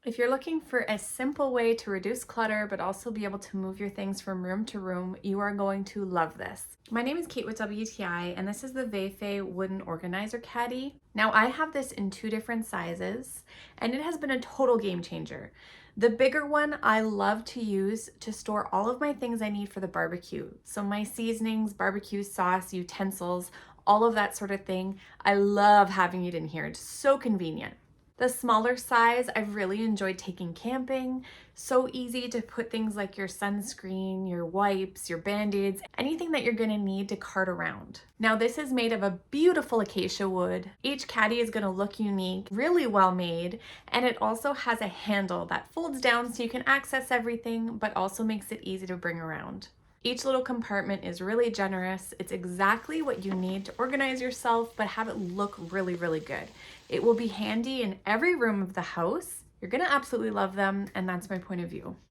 If you're looking for a simple way to reduce clutter but also be able to move your things from room to room, you are going to love this. My name is Kate with WTI, and this is the VaeFae Wooden Organizer Caddy. Now I have this in 2 different sizes, and it has been a total game changer. The bigger one I love to use to store all of my things I need for the barbecue. So my seasonings, barbecue sauce, utensils, all of that sort of thing. I love having it in here. It's so convenient. The smaller size, I've really enjoyed taking camping. So easy to put things like your sunscreen, your wipes, your band-aids, anything that you're gonna need to cart around. Now this is made of a beautiful acacia wood. Each caddy is gonna look unique, really well made, and it also has a handle that folds down so you can access everything, but also makes it easy to bring around. Each little compartment is really generous. It's exactly what you need to organize yourself, but have it look really, really good. It will be handy in every room of the house. You're gonna absolutely love them, and that's my point of view.